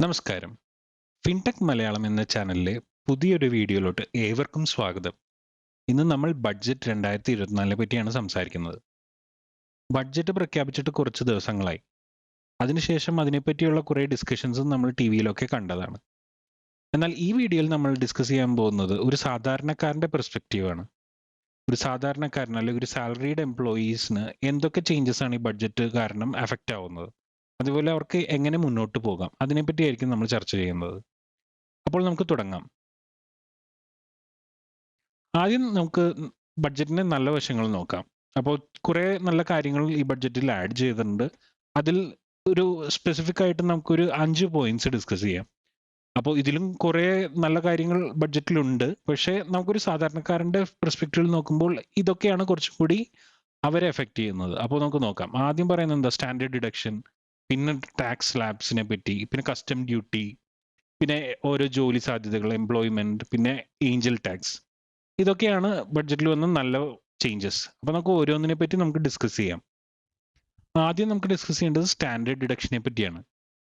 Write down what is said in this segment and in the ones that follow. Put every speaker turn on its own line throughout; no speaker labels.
നമസ്കാരം. ഫിൻടെക് മലയാളം എന്ന ചാനലിലെ പുതിയൊരു വീഡിയോയിലോട്ട് ഏവർക്കും സ്വാഗതം. ഇന്ന് നമ്മൾ ബഡ്ജറ്റ് 2024 പറ്റിയാണ് സംസാരിക്കുന്നത്. ബഡ്ജറ്റ് പ്രഖ്യാപിച്ചിട്ട് കുറച്ച് ദിവസങ്ങളായി. അതിനുശേഷം അതിനെപ്പറ്റിയുള്ള കുറേ ഡിസ്കഷൻസും നമ്മൾ ടിവിയിലൊക്കെ കണ്ടതാണ്. എന്നാൽ ഈ വീഡിയോയിൽ നമ്മൾ ഡിസ്കസ് ചെയ്യാൻ പോകുന്നത് ഒരു സാധാരണക്കാരന്റെ പെർസ്പെക്റ്റീവാണ്. ഒരു സാധാരണക്കാരൻ അല്ലെങ്കിൽ ഒരു സാലറീഡ് എംപ്ലോയീസിന് എന്തൊക്കെ ചേഞ്ചസ് ആണ് ഈ ബഡ്ജറ്റ് കാരണം അഫക്റ്റ് ആവുന്നത്, അതുപോലെ അവർക്ക് എങ്ങനെ മുന്നോട്ട് പോകാം, അതിനെപ്പറ്റിയായിരിക്കും നമ്മൾ ചർച്ച ചെയ്യുന്നത്. അപ്പോൾ നമുക്ക് തുടങ്ങാം. ആദ്യം നമുക്ക് ബഡ്ജറ്റിന്റെ നല്ല വശങ്ങൾ നോക്കാം. അപ്പോൾ കുറേ നല്ല കാര്യങ്ങൾ ഈ ബഡ്ജറ്റിൽ ആഡ് ചെയ്തിട്ടുണ്ട്. അതിൽ ഒരു സ്പെസിഫിക് ആയിട്ട് നമുക്കൊരു 5 പോയിന്റ്സ് ഡിസ്കസ് ചെയ്യാം. അപ്പോൾ ഇതിലും കുറേ നല്ല കാര്യങ്ങൾ ബഡ്ജറ്റിലുണ്ട്. പക്ഷേ നമുക്കൊരു സാധാരണക്കാരന്റെ പെർസ്പെക്റ്റീവിൽ നോക്കുമ്പോൾ ഇതൊക്കെയാണ് കുറച്ചും കൂടി അവരെ എഫക്റ്റ് ചെയ്യുന്നത്. അപ്പോൾ നമുക്ക് നോക്കാം. ആദ്യം പറയുന്നത് എന്താ? സ്റ്റാൻഡേർഡ് ഡിഡക്ഷൻ, പിന്നെ ടാക്സ് സ്ലാബ്സിനെ പറ്റി, പിന്നെ കസ്റ്റം ഡ്യൂട്ടി, പിന്നെ ഓരോ ജോലി സാധ്യതകൾ, എംപ്ലോയ്മെന്റ്, പിന്നെ ഏഞ്ചൽ ടാക്സ്. ഇതൊക്കെയാണ് ബഡ്ജറ്റിൽ വന്ന നല്ല ചേഞ്ചസ്. അപ്പോൾ നമുക്ക് ഓരോന്നിനെ പറ്റി നമുക്ക് ഡിസ്കസ് ചെയ്യാം. ആദ്യം നമുക്ക് ഡിസ്കസ് ചെയ്യേണ്ടത് സ്റ്റാൻഡേർഡ് ഡിഡക്ഷനെ പറ്റിയാണ്.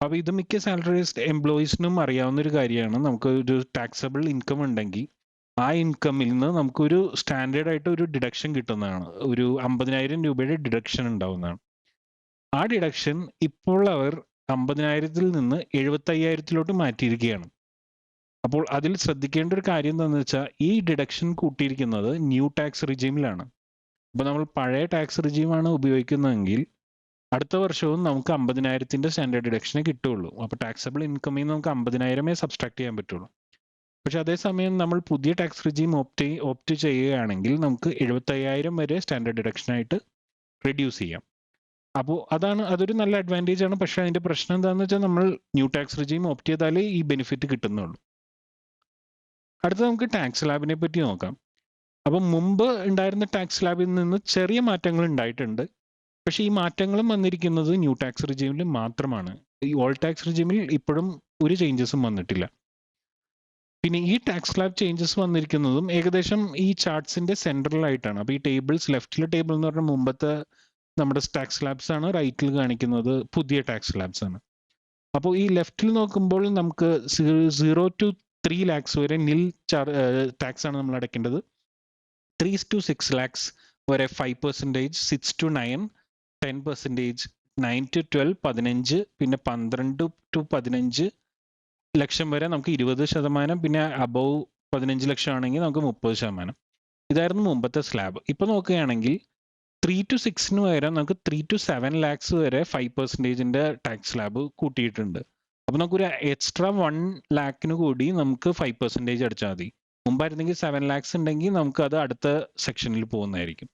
അപ്പോൾ ഇത് മിക്ക സാലറീസ്ഡ് എംപ്ലോയീസിനും അറിയാവുന്ന ഒരു കാര്യമാണ്. നമുക്ക് ഒരു ടാക്സബിൾ ഇൻകം ഉണ്ടെങ്കിൽ ആ ഇൻകമിൽ നിന്ന് നമുക്കൊരു സ്റ്റാൻഡേർഡ് ആയിട്ട് ഒരു ഡിഡക്ഷൻ കിട്ടുന്നതാണ്. ഒരു 50,000 രൂപയുടെ ഡിഡക്ഷൻ ഉണ്ടാവുന്നതാണ്. ആ ഡിഡക്ഷൻ ഇപ്പോൾ അവർ 50,000-ൽ നിന്ന് 75,000-ലോട്ട് മാറ്റിയിരിക്കുകയാണ്. അപ്പോൾ അതിൽ ശ്രദ്ധിക്കേണ്ട ഒരു കാര്യം എന്താണെന്ന് വെച്ചാൽ ഈ ഡിഡക്ഷൻ കൂട്ടിയിരിക്കുന്നത് ന്യൂ ടാക്സ് റിജീമിലാണ്. അപ്പോൾ നമ്മൾ പഴയ ടാക്സ് റിജീമാണ് ഉപയോഗിക്കുന്നതെങ്കിൽ അടുത്ത വർഷവും നമുക്ക് 50,000-ന്റെ സ്റ്റാൻഡേർഡ് ഡിഡക്ഷനെ കിട്ടുള്ളൂ. അപ്പോൾ ടാക്സബിൾ ഇൻകമിൽ നിന്ന് നമുക്ക് 50,000 സബ്സ്ട്രാക്ട് ചെയ്യാൻ പറ്റുള്ളൂ. പക്ഷെ അതേസമയം നമ്മൾ പുതിയ ടാക്സ് റിജീം ഓപ്റ്റ് ചെയ്യുകയാണെങ്കിൽ നമുക്ക് 75,000 വരെ സ്റ്റാൻഡേർഡ് ഡിഡക്ഷനായിട്ട് റെഡ്യൂസ് ചെയ്യാം. അപ്പോൾ അതൊരു നല്ല അഡ്വാൻറ്റേജ് ആണ്. പക്ഷേ അതിന്റെ പ്രശ്നം എന്താണെന്ന് വെച്ചാൽ നമ്മൾ ന്യൂ ടാക്സ് റിജീം ഓപ്റ്റ് ചെയ്താലേ ഈ ബെനിഫിറ്റ് കിട്ടുന്നുള്ളൂ. അടുത്ത നമുക്ക് ടാക്സ് സ്ലാബിനെ പറ്റി നോക്കാം. അപ്പം മുമ്പ് ഉണ്ടായിരുന്ന ടാക്സ് സ്ലാബിൽ നിന്ന് ചെറിയ മാറ്റങ്ങൾ ഉണ്ടായിട്ടുണ്ട്. പക്ഷേ ഈ മാറ്റങ്ങളും വന്നിരിക്കുന്നത് ന്യൂ ടാക്സ് റിജീമിൽ മാത്രമാണ്. ഈ ഓൾഡ് ടാക്സ് റിജീമിൽ ഇപ്പോഴും ഒരു ചേഞ്ചസും വന്നിട്ടില്ല. പിന്നെ ഈ ടാക്സ് സ്ലാബ് ചേഞ്ചസ് വന്നിരിക്കുന്നതും ഏകദേശം ഈ ചാർട്ട്സിന്റെ സെൻട്രലായിട്ടാണ്. അപ്പോൾ ഈ ടേബിൾസ്, ലെഫ്റ്റിലെ ടേബിൾ എന്ന് പറഞ്ഞാൽ മുമ്പത്തെ നമ്മുടെ ടാക്സ് സ്ലാബ്സ് ആണ്, റൈറ്റിൽ കാണിക്കുന്നത് പുതിയ ടാക്സ് സ്ലാബ്സ് ആണ്. അപ്പോൾ ഈ ലെഫ്റ്റിൽ നോക്കുമ്പോൾ നമുക്ക് 0 to 3 lakhs വരെ നിൽ ടാക്സ് ആണ് നമ്മൾ അടയ്ക്കേണ്ടത്. 3 to 6 lakhs വരെ 5%, 6 to 9 10%, 9 to 12 15, പിന്നെ 12 to 15 ലക്ഷം വരെ നമുക്ക് 20%, പിന്നെ അബവ് 15 ലക്ഷം ആണെങ്കിൽ നമുക്ക് 30%. ഇതായിരുന്നു മുമ്പത്തെ സ്ലാബ്. ഇപ്പൊ നോക്കുകയാണെങ്കിൽ 3 to 6 പകരം നമുക്ക് 3 to 7 lakhs വരെ 5%-ന്റെ ടാക്സ് സ്ലാബ് കൂട്ടിയിട്ടുണ്ട്. അപ്പൊ നമുക്കൊരു എക്സ്ട്രാ 1 lakh കൂടി നമുക്ക് 5% അടിച്ചാൽ മതി. മുമ്പായിരുന്നെങ്കിൽ 7 lakhs ഉണ്ടെങ്കിൽ നമുക്ക് അത് അടുത്ത സെക്ഷനിൽ പോകുന്നതായിരിക്കും.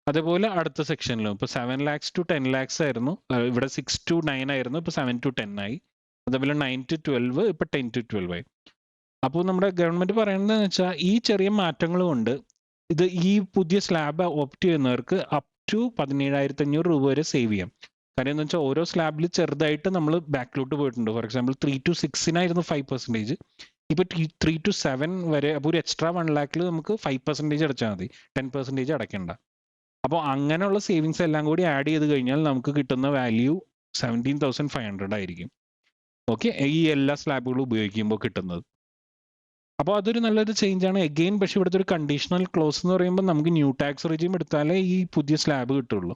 അതേപോലെ അടുത്ത സെക്ഷനിലും ഇപ്പൊ 7 lakhs to 10 lakhs ആയിരുന്നു, ഇവിടെ 6 to 9 ആയിരുന്നു, ഇപ്പൊ 7 to 10 ആയി. അതേപോലെ 9 to 12 ഇപ്പൊ 10 to 12 ആയി. അപ്പോൾ നമ്മുടെ ഗവൺമെന്റ് പറയുന്നത് വെച്ചാൽ ഈ ചെറിയ മാറ്റങ്ങൾ കൊണ്ട് ഇത് ഈ പുതിയ സ്ലാബ് ഓപ്റ്റ് ചെയ്യുന്നവർക്ക് അപ് ടു 17,500 രൂപ വരെ സേവ് ചെയ്യാം. കാര്യം എന്ന് വെച്ചാൽ ഓരോ സ്ലാബിൽ ചെറുതായിട്ട് നമ്മൾ ബാക്കിലോട്ട് പോയിട്ടുണ്ട്. ഫോർ എക്സാമ്പിൾ 3 to 6 5%, ഇപ്പൊ 3 to 7 വരെ. അപ്പോൾ ഒരു എക്സ്ട്രാ 1 lakhൽ നമുക്ക് 5% അടച്ചാൽ മതി, 10% അടയ്ക്കണ്ട. അപ്പോൾ അങ്ങനെയുള്ള സേവിങ്സ് എല്ലാം കൂടി ആഡ് ചെയ്ത് കഴിഞ്ഞാൽ നമുക്ക് കിട്ടുന്ന വാല്യൂ 17,500 ആയിരിക്കും. ഓക്കെ, ഈ എല്ലാ സ്ലാബുകളും ഉപയോഗിക്കുമ്പോൾ കിട്ടുന്നത്. അപ്പോൾ അതൊരു നല്ലൊരു ചേഞ്ച് ആണ് എഗെയിൻ. പക്ഷെ ഇവിടുത്തെ ഒരു കണ്ടീഷണൽ ക്ലോസ് എന്ന് പറയുമ്പോൾ നമുക്ക് ന്യൂ ടാക്സ് റിജീം എടുത്താലേ ഈ പുതിയ സ്ലാബ് കിട്ടുള്ളൂ.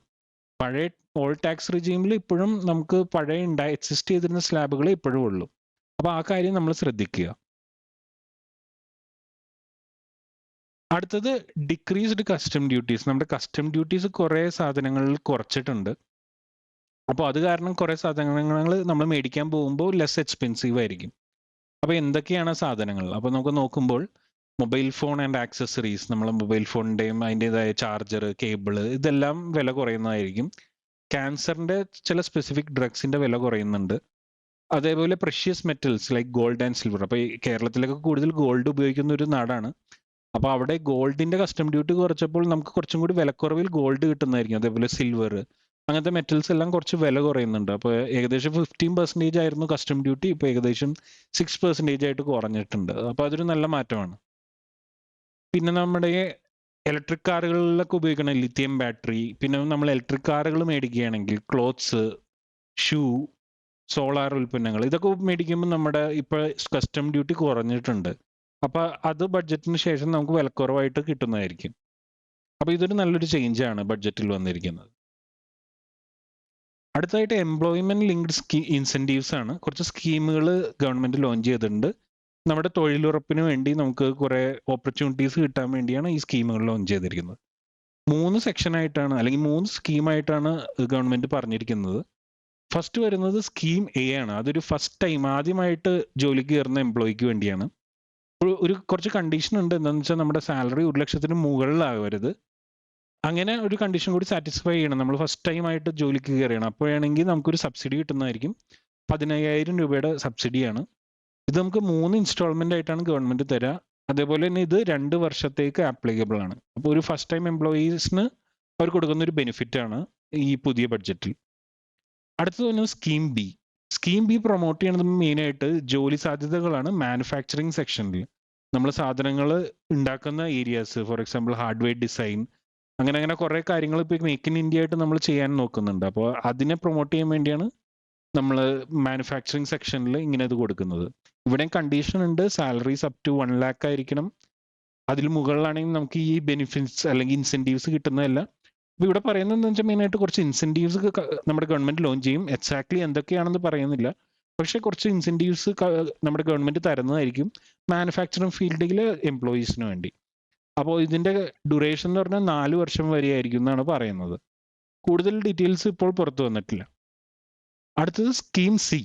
പഴയ ഓൾഡ് ടാക്സ് റിജീമിൽ ഇപ്പോഴും നമുക്ക് പഴയ എക്സിസ്റ്റ് ചെയ്തിരുന്ന സ്ലാബുകളെ ഇപ്പോഴും ഉള്ളൂ. അപ്പോൾ ആ കാര്യം നമ്മൾ ശ്രദ്ധിക്കുക. അടുത്തത് ഡിക്രീസ്ഡ് കസ്റ്റം ഡ്യൂട്ടീസ്. നമ്മുടെ കസ്റ്റം ഡ്യൂട്ടീസ് കുറേ സാധനങ്ങളിൽ കുറച്ചിട്ടുണ്ട്. അപ്പോൾ അത് കാരണം കുറേ സാധനങ്ങൾ നമ്മൾ മേടിക്കാൻ പോകുമ്പോൾ ലെസ് എക്സ്പെൻസീവ് ആയിരിക്കും. അപ്പോൾ എന്തൊക്കെയാണ് സാധനങ്ങൾ? അപ്പോൾ നമുക്ക് നോക്കുമ്പോൾ മൊബൈൽ ഫോൺ ആൻഡ് ആക്സസറീസ്, നമ്മളെ മൊബൈൽ ഫോണിൻ്റെയും അതിൻ്റെതായ ചാർജർ, കേബിള്, ഇതെല്ലാം വില കുറയുന്നതായിരിക്കും. ക്യാൻസറിന്റെ ചില സ്പെസിഫിക് ഡ്രഗ്സിന്റെ വില കുറയുന്നുണ്ട്. അതേപോലെ precious metals like gold and silver. അപ്പോൾ ഈ കേരളത്തിലൊക്കെ കൂടുതൽ ഗോൾഡ് ഉപയോഗിക്കുന്ന ഒരു നാടാണ്. അപ്പോൾ അവിടെ ഗോൾഡിന്റെ കസ്റ്റം ഡ്യൂട്ടി കുറച്ചപ്പോൾ നമുക്ക് കുറച്ചും കൂടി വിലക്കുറവിൽ ഗോൾഡ് കിട്ടുന്നതായിരിക്കും. അതേപോലെ സിൽവർ, അങ്ങനത്തെ മെറ്റൽസ് എല്ലാം കുറച്ച് വില കുറയുന്നുണ്ട്. അപ്പോൾ ഏകദേശം 15% ആയിരുന്നു കസ്റ്റം ഡ്യൂട്ടി, ഇപ്പോൾ ഏകദേശം 6% ആയിട്ട് കുറഞ്ഞിട്ടുണ്ട്. അപ്പോൾ അതൊരു നല്ല മാറ്റമാണ്. പിന്നെ നമ്മുടെ ഇലക്ട്രിക് കാറുകളിലൊക്കെ ഉപയോഗിക്കുന്ന ലിഥിയം ബാറ്ററി, പിന്നെ നമ്മൾ ഇലക്ട്രിക് കാറുകൾ മേടിക്കുകയാണെങ്കിൽ ക്ലോത്ത്സ്, ഷൂ, സോളാർ ഉൽപ്പന്നങ്ങൾ ഇതൊക്കെ മേടിക്കുമ്പോൾ നമ്മുടെ ഇപ്പോൾ കസ്റ്റം ഡ്യൂട്ടി കുറഞ്ഞിട്ടുണ്ട്. അപ്പൊ അത് ബഡ്ജറ്റിന് ശേഷം നമുക്ക് വിലക്കുറവായിട്ട് കിട്ടുന്നതായിരിക്കും. അപ്പൊ ഇതൊരു നല്ലൊരു ചേഞ്ചാണ് ബഡ്ജറ്റിൽ വന്നിരിക്കുന്നത്. അടുത്തതായിട്ട് എംപ്ലോയ്മെന്റ് ലിങ്ക്ഡ് ഇൻസെന്റീവ്സ് ആണ്. കുറച്ച് സ്കീമുകൾ ഗവൺമെന്റ് ലോഞ്ച് ചെയ്തിട്ടുണ്ട്. നമ്മുടെ തൊഴിലുറപ്പിന് വേണ്ടി നമുക്ക് കുറെ ഓപ്പർച്യൂണിറ്റീസ് കിട്ടാൻ വേണ്ടിയാണ് ഈ സ്കീമുകൾ ലോഞ്ച് ചെയ്തിരിക്കുന്നത്. 3 സെക്ഷനായിട്ടാണ് അല്ലെങ്കിൽ 3 സ്കീമായിട്ടാണ് ഗവൺമെന്റ് പറഞ്ഞിരിക്കുന്നത്. ഫസ്റ്റ് വരുന്നത് സ്കീം എ ആണ്. അതൊരു ഫസ്റ്റ് ടൈം ആദ്യമായിട്ട് ജോലിക്ക് കയറുന്ന എംപ്ലോയിക്ക് വേണ്ടിയാണ്. ഒരു കുറച്ച് കണ്ടീഷൻ ഉണ്ട്. എന്താണെന്ന് വെച്ചാൽ നമ്മുടെ സാലറി 1 ലക്ഷത്തിന് മുകളിലാവരുത്. അങ്ങനെ ഒരു കണ്ടീഷൻ കൂടി സാറ്റിസ്ഫൈ ചെയ്യണം. നമ്മൾ ഫസ്റ്റ് ടൈം ആയിട്ട് ജോലിക്ക് കയറിയണം. അപ്പോഴാണെങ്കിൽ നമുക്കൊരു സബ്സിഡി കിട്ടുന്നതായിരിക്കും. 15,000 രൂപയുടെ സബ്സിഡിയാണ്. ഇത് നമുക്ക് 3 ഇൻസ്റ്റാൾമെന്റ് ആയിട്ടാണ് ഗവൺമെന്റ് തരിക. അതേപോലെ തന്നെ ഇത് 2 വർഷത്തേക്ക് ആപ്ലിക്കബിൾ ആണ്. അപ്പോൾ ഒരു ഫസ്റ്റ് ടൈം എംപ്ലോയീസിന് അവർ കൊടുക്കുന്ന ഒരു ബെനിഫിറ്റ് ആണ് ഈ പുതിയ ബഡ്ജറ്റിൽ. അടുത്തത് പറഞ്ഞാൽ scheme B. Scheme B promote ചെയ്യുന്നത് മെയിനായിട്ട് ജോലി സാധ്യതകളാണ് മാനുഫാക്ചറിങ് സെക്ഷനിൽ. നമ്മൾ സാധനങ്ങൾ ഉണ്ടാക്കുന്ന areas, for example hardware design, അങ്ങനെ കുറേ കാര്യങ്ങൾ ഇപ്പോൾ മേക്ക് ഇൻ ഇന്ത്യ ആയിട്ട് നമ്മൾ ചെയ്യാൻ നോക്കുന്നുണ്ട്. അപ്പോൾ അതിനെ പ്രൊമോട്ട് ചെയ്യാൻ വേണ്ടിയാണ് നമ്മൾ മാനുഫാക്ചറിങ് സെക്ഷനിൽ ഇങ്ങനെ ഇത് കൊടുക്കുന്നത്. ഇവിടെ കണ്ടീഷൻ ഉണ്ട്, സാലറീസ് അപ് ടു 1 lakh ആയിരിക്കണം. അതിൽ മുകളിലാണെങ്കിൽ നമുക്ക് ഈ ബെനിഫിറ്റ്സ് അല്ലെങ്കിൽ ഇൻസെന്റീവ്സ് കിട്ടുന്നതല്ല. അപ്പോൾ ഇവിടെ പറയുന്നത് എന്താ വെച്ചാൽ മെയിനായിട്ട് കുറച്ച് ഇൻസെന്റീവ്സ് നമ്മുടെ ഗവൺമെന്റ് ലോഞ്ച് ചെയ്യും. എക്സാക്ട്ലി എന്തൊക്കെയാണെന്ന് പറയുന്നില്ല, പക്ഷേ കുറച്ച് ഇൻസെന്റീവ്സ് നമ്മുടെ ഗവൺമെന്റ് തരുന്നതായിരിക്കും മാനുഫാക്ചറിങ് ഫീൽഡിലെ എംപ്ലോയീസിന് വേണ്ടി. അപ്പോൾ ഇതിന്റെ ഡ്യൂറേഷൻ എന്ന് പറഞ്ഞാൽ 4 വർഷം വരെ ആയിരിക്കും എന്നാണ് പറയുന്നത്. കൂടുതൽ ഡീറ്റെയിൽസ് ഇപ്പോൾ പുറത്തു വന്നിട്ടില്ല. അടുത്തത് സ്കീം സി.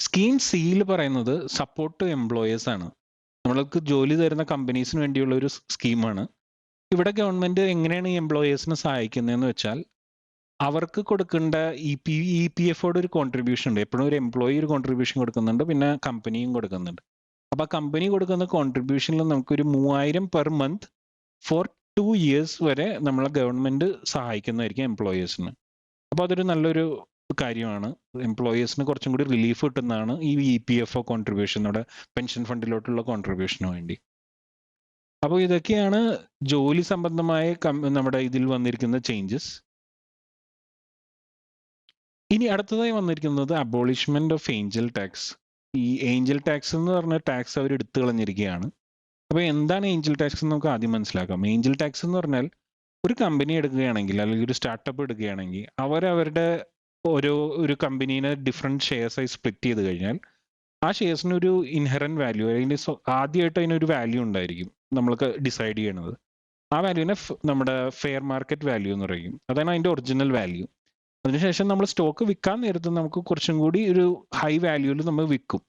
സ്കീം സിയിൽ പറയുന്നത് സപ്പോർട്ട് ടു എംപ്ലോയേഴ്സ് ആണ്. നമ്മൾക്ക് ജോലി തരുന്ന കമ്പനീസിന് വേണ്ടിയുള്ള ഒരു സ്കീമാണ്. ഇവിടെ ഗവൺമെന്റ് എങ്ങനെയാണ് ഈ എംപ്ലോയേഴ്സിനെ സഹായിക്കുന്നതെന്ന് വെച്ചാൽ അവർക്ക് കൊടുക്കേണ്ട EPF ഒരു കോൺട്രിബ്യൂഷൻ ഉണ്ട്. എപ്പോഴും ഒരു എംപ്ലോയി ഒരു കോൺട്രിബ്യൂഷൻ കൊടുക്കുന്നുണ്ട്, പിന്നെ കമ്പനിയും കൊടുക്കുന്നുണ്ട്. അപ്പൊ കമ്പനി കൊടുക്കുന്ന കോൺട്രിബ്യൂഷനിൽ നമുക്കൊരു 3,000 പെർ മന്ത് ഫോർ 2 years വരെ നമ്മളെ ഗവൺമെന്റ് സഹായിക്കുന്നതായിരിക്കും എംപ്ലോയേഴ്സിന്. അപ്പോൾ അതൊരു നല്ലൊരു കാര്യമാണ്. എംപ്ലോയേഴ്സിന് കുറച്ചും കൂടി റിലീഫ് കിട്ടുന്നതാണ് ഈ EPF കോൺട്രിബ്യൂഷൻ, നമ്മുടെ പെൻഷൻ ഫണ്ടിലോട്ടുള്ള കോൺട്രിബ്യൂഷന് വേണ്ടി. അപ്പോൾ ഇതൊക്കെയാണ് ജോലി സംബന്ധമായ നമ്മുടെ ഇതിൽ വന്നിരിക്കുന്ന ചേഞ്ചസ്. ഇനി അടുത്തതായി വന്നിരിക്കുന്നത് അബോളിഷ്മെന്റ് ഓഫ് ഏഞ്ചൽ ടാക്സ്. ഈ ഏഞ്ചൽ ടാക്സ് എന്ന് പറഞ്ഞ ടാക്സ് അവർ എടുത്തു കളഞ്ഞിരിക്കുകയാണ്. അപ്പോൾ എന്താണ് ഏഞ്ചൽ ടാക്സ് എന്ന് നമുക്ക് ആദ്യം മനസ്സിലാക്കാം. ഏഞ്ചൽ ടാക്സ് എന്ന് പറഞ്ഞാൽ ഒരു കമ്പനി എടുക്കുകയാണെങ്കിൽ അല്ലെങ്കിൽ ഒരു സ്റ്റാർട്ടപ്പ് എടുക്കുകയാണെങ്കിൽ അവരുടെ ഒരു കമ്പനീനെ ഡിഫറെൻറ്റ് ഷെയർസായി സ്പ്ലിറ്റ് ചെയ്ത് കഴിഞ്ഞാൽ ആ ഷെയർസിന് ഒരു ഇൻഹറൻറ്റ് വാല്യൂ, അല്ലെങ്കിൽ ആദ്യമായിട്ട് അതിനൊരു വാല്യൂ ഉണ്ടായിരിക്കും നമ്മൾക്ക് ഡിസൈഡ് ചെയ്യണത്. ആ വാല്യൂവിനെ നമ്മുടെ ഫെയർ മാർക്കറ്റ് വാല്യൂ എന്ന് പറയും. അതാണ് അതിൻ്റെ ഒറിജിനൽ വാല്യൂ. അതിനുശേഷം നമ്മൾ സ്റ്റോക്ക് വിൽക്കാൻ നേരത്ത് നമുക്ക് കുറച്ചും കൂടി ഒരു ഹൈ വാല്യൂവിൽ നമ്മൾ വിൽക്കും.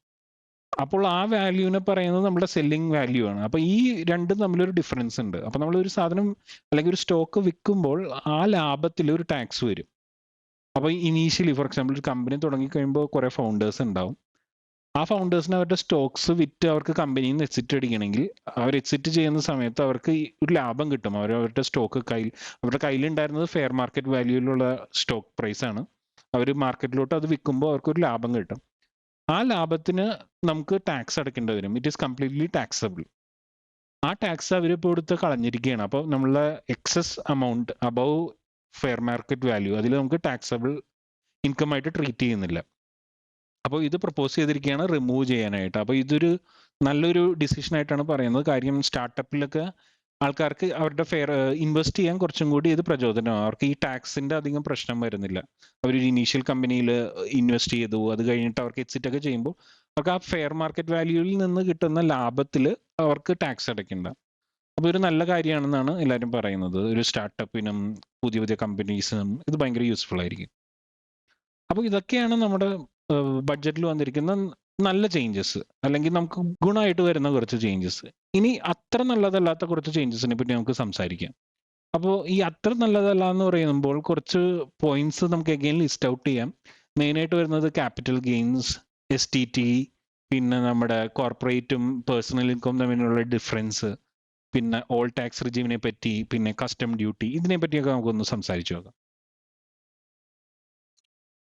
അപ്പോൾ ആ വാല്യൂവിനെ പറയുന്നത് നമ്മുടെ സെല്ലിംഗ് വാല്യൂ ആണ്. അപ്പോൾ ഈ രണ്ടും തമ്മിലൊരു ഡിഫറൻസ് ഉണ്ട്. അപ്പോൾ നമ്മൾ ഒരു സാധനം അല്ലെങ്കിൽ ഒരു സ്റ്റോക്ക് വിൽക്കുമ്പോൾ ആ ലാഭത്തിൽ ഒരു ടാക്സ് വരും. അപ്പോൾ ഇനീഷ്യലി ഫോർ എക്സാമ്പിൾ ഒരു കമ്പനി തുടങ്ങിക്കഴിയുമ്പോൾ കുറേ ഫൗണ്ടേഴ്സ് ഉണ്ടാവും. ആ ഫൗണ്ടേഴ്സിന് അവരുടെ സ്റ്റോക്സ് വിറ്റ് അവർക്ക് കമ്പനിയിൽ നിന്ന് എക്സിറ്റ് അടിക്കണമെങ്കിൽ അവർ എക്സിറ്റ് ചെയ്യുന്ന സമയത്ത് അവർക്ക് ഒരു ലാഭം കിട്ടും. അവരുടെ സ്റ്റോക്ക് അവരുടെ കയ്യിലുണ്ടായിരുന്നത് ഫെയർ മാർക്കറ്റ് വാല്യൂയിലുള്ള സ്റ്റോക്ക് പ്രൈസ് ആണ്. അവർ മാർക്കറ്റിലോട്ട് അത് വിൽക്കുമ്പോൾ അവർക്കൊരു ലാഭം കിട്ടും. ആ ലാഭത്തിന് നമുക്ക് ടാക്സ് അടയ്ക്കേണ്ടി വരും. It is completely taxable. ആ ടാക്സ് അവരിപ്പോൾ എടുത്ത് കളഞ്ഞിരിക്കുകയാണ്. അപ്പോൾ നമ്മളെ excess amount above fair market value അതിൽ നമുക്ക് ടാക്സബിൾ ഇൻകം ആയിട്ട് ട്രീറ്റ് ചെയ്യുന്നില്ല. അപ്പോൾ ഇത് പ്രപ്പോസ് ചെയ്തിരിക്കുകയാണ് റിമൂവ് ചെയ്യാനായിട്ട്. അപ്പോൾ ഇതൊരു നല്ലൊരു ഡിസിഷൻ ആയിട്ടാണ് പറയുന്നത്. കാര്യം സ്റ്റാർട്ടപ്പിലൊക്കെ ആൾക്കാർക്ക് അവരുടെ ഇൻവെസ്റ്റ് ചെയ്യാൻ കുറച്ചും കൂടി ഇത് പ്രചോദനമാണ്. അവർക്ക് ഈ ടാക്സിന്റെ അധികം പ്രശ്നം വരുന്നില്ല. അവരൊരു ഇനീഷ്യൽ കമ്പനിയിൽ ഇൻവെസ്റ്റ് ചെയ്തു, അത് കഴിഞ്ഞിട്ട് അവർക്ക് എക്സിറ്റ് ഒക്കെ ചെയ്യുമ്പോൾ അവർക്ക് ആ ഫെയർ മാർക്കറ്റ് വാല്യൂവിൽ നിന്ന് കിട്ടുന്ന ലാഭത്തിൽ അവർക്ക് ടാക്സ് അടയ്ക്കണ്ട. അപ്പോൾ ഒരു നല്ല കാര്യമാണെന്നാണ് എല്ലാവരും പറയുന്നത്. ഒരു സ്റ്റാർട്ടപ്പിനും പുതിയ കമ്പനീസിനും ഇത് ഭയങ്കര യൂസ്ഫുൾ ആയിരിക്കും. അപ്പോൾ ഇതൊക്കെയാണ് നമ്മുടെ ബഡ്ജറ്റിൽ വന്നിരിക്കുന്ന നല്ല ചേഞ്ചസ്, അല്ലെങ്കിൽ നമുക്ക് ഗുണമായിട്ട് വരുന്ന കുറച്ച് ചേഞ്ചസ്. ഇനി അത്ര നല്ലതല്ലാത്ത കുറച്ച് ചേഞ്ചസിനെ പറ്റി നമുക്ക് സംസാരിക്കാം. അപ്പോൾ ഈ അത്ര നല്ലതല്ല എന്ന് പറയുമ്പോൾ കുറച്ച് പോയിന്റ്സ് നമുക്ക് അഗെയിൻ ലിസ്റ്റ് ഔട്ട് ചെയ്യാം. മെയിനായിട്ട് വരുന്നത് ക്യാപിറ്റൽ ഗെയിൻസ്, STT, പിന്നെ നമ്മുടെ കോർപ്പറേറ്റും പേഴ്സണൽ ഇൻകം തമ്മിലുള്ള ഡിഫറൻസ്, പിന്നെ ഓൾ ടാക്സ് റിജീമിനെ പറ്റി, പിന്നെ കസ്റ്റം ഡ്യൂട്ടി, ഇതിനെ പറ്റിയൊക്കെ നമുക്കൊന്ന് സംസാരിച്ചു നോക്കാം.